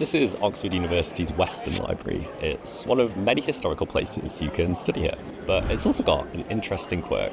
This is Oxford University's Weston Library. It's one of many historical places you can study here, but it's also got an interesting quirk.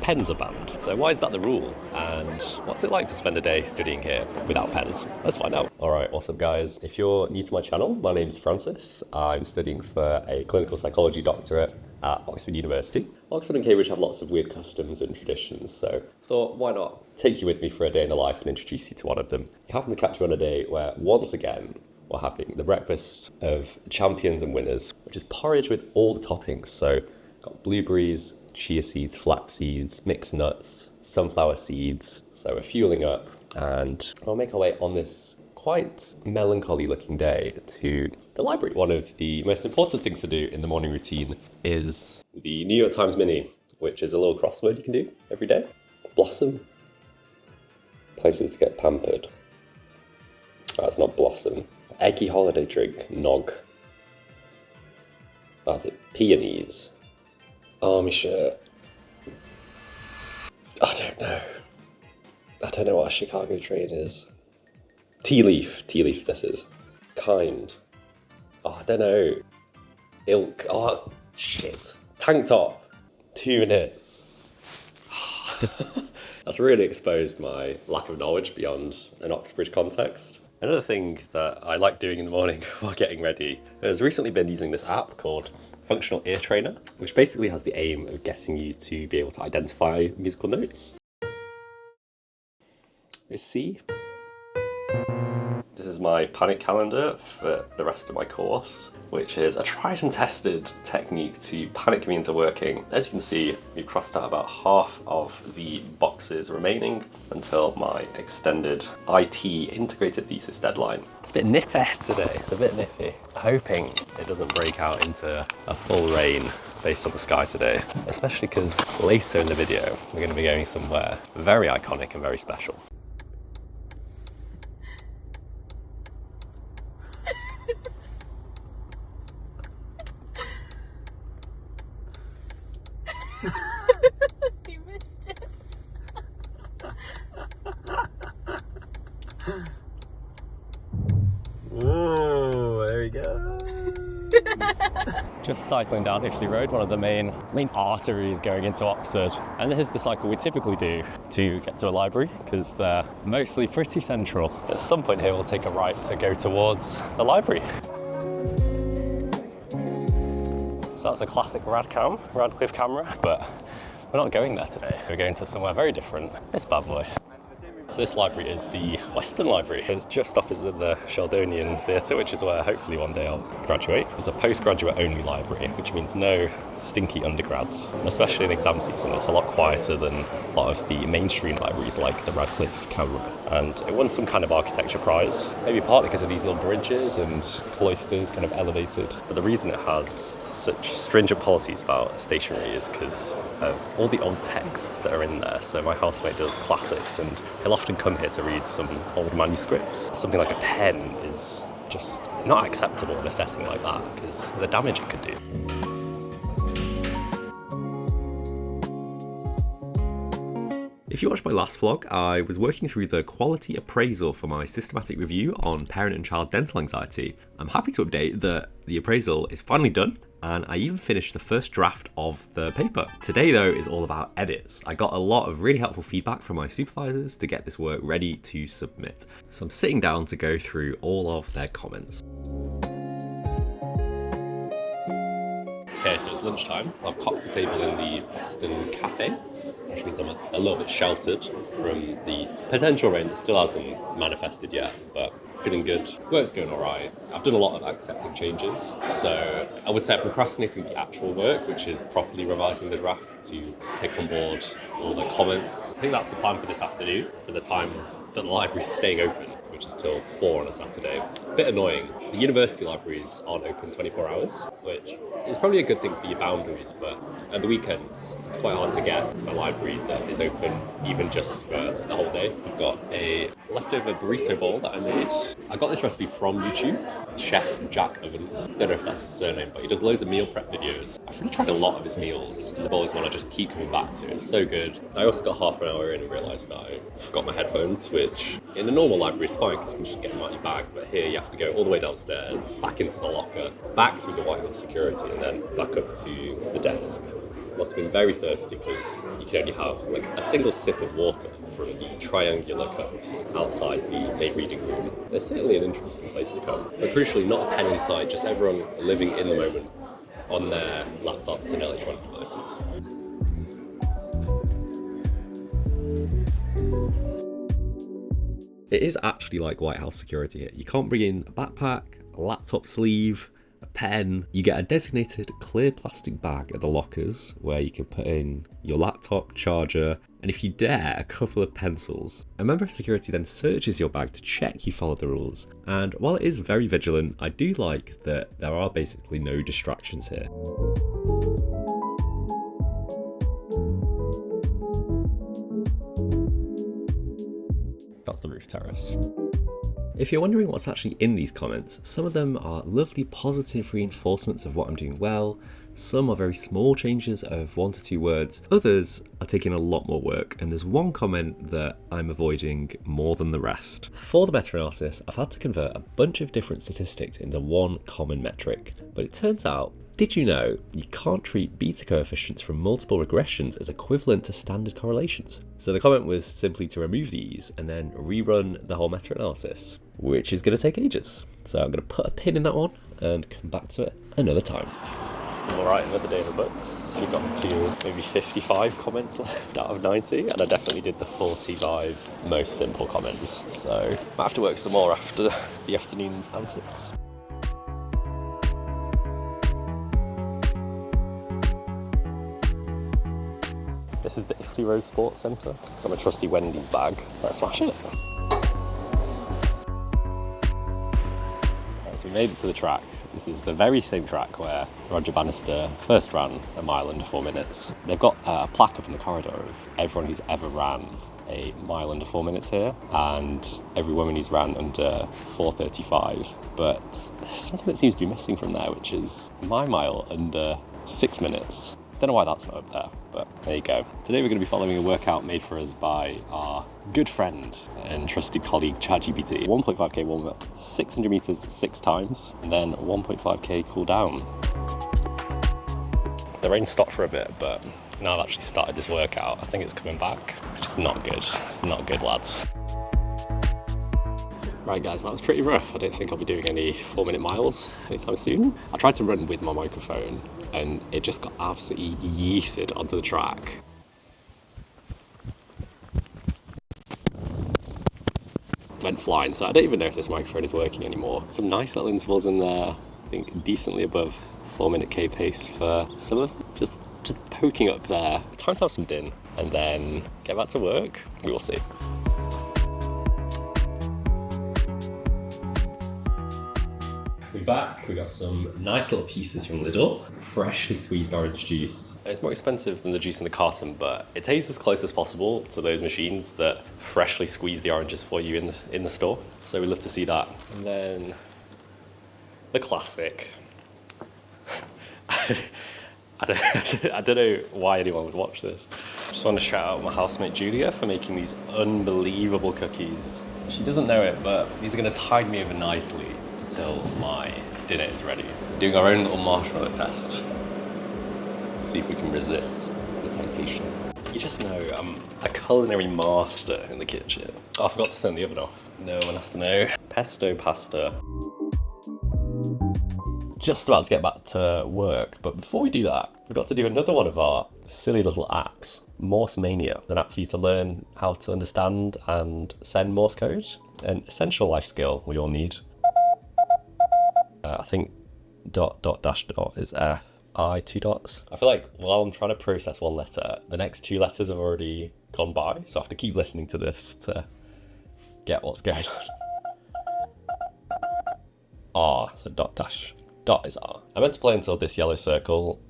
Pens are banned. So why is that the rule? And what's it like to spend a day studying here without pens? Let's find out. Alright, what's up guys? If you're new to my channel, my name's Francis. I'm studying for a clinical psychology doctorate at Oxford University. Oxford and Cambridge have lots of weird customs and traditions, so I thought why not take you with me for a day in the life and introduce you to one of them. You happen to catch me on a day where once again we're having the breakfast of champions and winners, which is porridge with all the toppings. So got blueberries, chia seeds, flax seeds, mixed nuts, sunflower seeds. So we're fueling up and I'll make our way on this quite melancholy looking day to the library. One of the most important things to do in the morning routine is the New York Times Mini, which is a little crossword you can do every day. Blossom. Places to get pampered. That's not blossom. Eggy holiday drink. Nog. That's it. Peonies. Army shirt. I don't know what a Chicago train is. Tea leaf this is. Kind. Oh, I don't know. Ilk. Oh, shit. Tank top. 2 minutes. That's really exposed my lack of knowledge beyond an Oxbridge context. Another thing that I like doing in the morning while getting ready has recently been using this app called Functional Ear Trainer, which basically has the aim of getting you to be able to identify musical notes. Is C. This is my panic calendar for the rest of my course, which is a tried and tested technique to panic me into working. As you can see, we've crossed out about half of the boxes remaining until my extended IT integrated thesis deadline. It's a bit nippy today, it's a bit nippy. Hoping it doesn't break out into a full rain based on the sky today, especially because later in the video, we're going to be going somewhere very iconic and very special. You missed it. Ooh, there we go. Just cycling down Hinchley Road, one of the main arteries going into Oxford. And this is the cycle we typically do to get to a library, because they're mostly pretty central. At some point here we'll take a right to go towards the library. So that's a classic Radcliffe camera, but we're not going there today. We're going to somewhere very different. This bad boy. So this library is the Weston Library. It's just opposite the Sheldonian Theatre, which is where hopefully one day I'll graduate. It's a postgraduate only library, which means no stinky undergrads. And especially in exam season, it's a lot quieter than a lot of the mainstream libraries like the Radcliffe camera. And it won some kind of architecture prize, maybe partly because of these little bridges and cloisters kind of elevated. But the reason it has such stringent policies about stationery is because of all the old texts that are in there. So my housemate does classics and he'll often come here to read some old manuscripts. Something like a pen is just not acceptable in a setting like that because of the damage it could do. If you watched my last vlog, I was working through the quality appraisal for my systematic review on parent and child dental anxiety. I'm happy to update that the appraisal is finally done, and I even finished the first draft of the paper. Today though is all about edits. I got a lot of really helpful feedback from my supervisors to get this work ready to submit. So I'm sitting down to go through all of their comments. Okay, so it's lunchtime. I've cocked a table in the Weston Cafe, which means I'm a little bit sheltered from the potential rain that still hasn't manifested yet, but feeling good. Work's going all right. I've done a lot of accepting changes, so I would say I'm procrastinating the actual work, which is properly revising the draft to take on board all the comments. I think that's the plan for this afternoon, for the time that the library's staying open, which is till 4 on a Saturday. A bit annoying. The university libraries aren't open 24 hours, which is probably a good thing for your boundaries, but at the weekends, it's quite hard to get a library that is open even just for the whole day. I've got a leftover burrito bowl that I made. I got this recipe from YouTube, Chef Jack Ovens. Don't know if that's his surname, but he does loads of meal prep videos. I've really tried a lot of his meals, and the bowl is one I just keep coming back to. It's so good. I also got half an hour in and realised I forgot my headphones, which in a normal library is fine. fine because you can just get them out of your bag, but here you have to go all the way downstairs, back into the locker, back through the White House security, and then back up to the desk. Must have been very thirsty because you can only have like a single sip of water from the triangular cups outside the main reading room. It's certainly an interesting place to come, but crucially not a pen in sight, just everyone living in the moment on their laptops and electronic devices. It is actually like White House security here. You can't bring in a backpack, a laptop sleeve, a pen. You get a designated clear plastic bag at the lockers where you can put in your laptop, charger, and if you dare, a couple of pencils. A member of security then searches your bag to check you followed the rules. And while it is very vigilant, I do like that there are basically no distractions here. That's the roof terrace. If you're wondering what's actually in these comments, some of them are lovely positive reinforcements of what I'm doing well, some are very small changes of 1 to 2 words, others are taking a lot more work, and there's one comment that I'm avoiding more than the rest. For the meta-analysis, I've had to convert a bunch of different statistics into one common metric, but it turns out, did you know you can't treat beta coefficients from multiple regressions as equivalent to standard correlations? So the comment was simply to remove these and then rerun the whole meta-analysis, which is going to take ages. So I'm going to put a pin in that one and come back to it another time. Alright, another day in the books. We've got to maybe 55 comments left out of 90, and I definitely did the 45 most simple comments. So I might have to work some more after the afternoon's antics. This is the Iffley Road Sports Centre. It's got my trusty Wendy's bag. Let's smash it. Right, so we made it to the track. This is the very same track where Roger Bannister first ran a mile under 4 minutes. They've got a plaque up in the corridor of everyone who's ever ran a mile under 4 minutes here, and every woman who's ran under 4:35. But there's something that seems to be missing from there, which is my mile under 6 minutes. Don't know why that's not up there, but there you go. Today we're going to be following a workout made for us by our good friend and trusted colleague ChatGPT. 1.5k warm up, 600 meters 6 times, and then 1.5k cool down. The rain stopped for a bit, but now I've actually started this workout, I think it's coming back, which is not good. It's not good, lads. Right guys, that was pretty rough. I don't think I'll be doing any 4-minute miles anytime soon. I tried to run with my microphone and it just got absolutely yeeted onto the track. Went flying, so I don't even know if this microphone is working anymore. Some nice little intervals in there, I think decently above 4-minute K pace for some of them. Just poking up there. Time to have some din and then get back to work. We will see. We're back. We got some nice little pieces from Lidl. Freshly squeezed orange juice. It's more expensive than the juice in the carton, but it tastes as close as possible to those machines that freshly squeeze the oranges for you in the store. So we love to see that. And then the classic. I don't know why anyone would watch this. Just want to shout out my housemate Julia for making these unbelievable cookies. She doesn't know it, but these are going to tide me over nicely until my dinner is ready. Doing our own little marshmallow test. Let's see if we can resist the temptation. You just know I'm a culinary master in the kitchen. Oh, I forgot to turn the oven off. No one has to know. Pesto pasta. Just about to get back to work, but before we do that, we've got to do another one of our silly little apps. Morse Mania, an app for you to learn how to understand and send Morse code. An essential life skill we all need. I think ... is I 2 dots. I feel like while I'm trying to process one letter, the next 2 letters have already gone by, so I have to keep listening to this to get what's going on. R, so dot is R. I meant to play until this yellow circle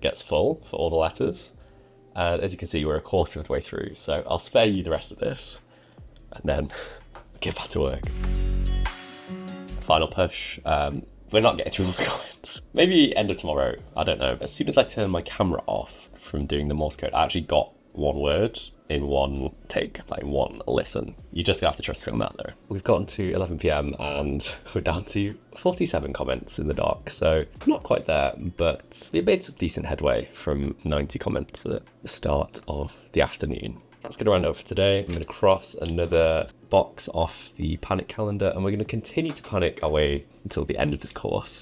gets full for all the letters, and as you can see we're a quarter of the way through, so I'll spare you the rest of this and then get back to work. Final push. We're not getting through all the comments. Maybe end of tomorrow, I don't know. As soon as I turned my camera off from doing the Morse code, I actually got one word in one take, like one listen. You just have to trust film out there. We've gotten to 11 p.m. and we're down to 47 comments in the doc, so not quite there, but we made some decent headway from 90 comments at the start of the afternoon. That's going to round it up for today. I'm going to cross another box off the panic calendar, and we're going to continue to panic our way until the end of this course.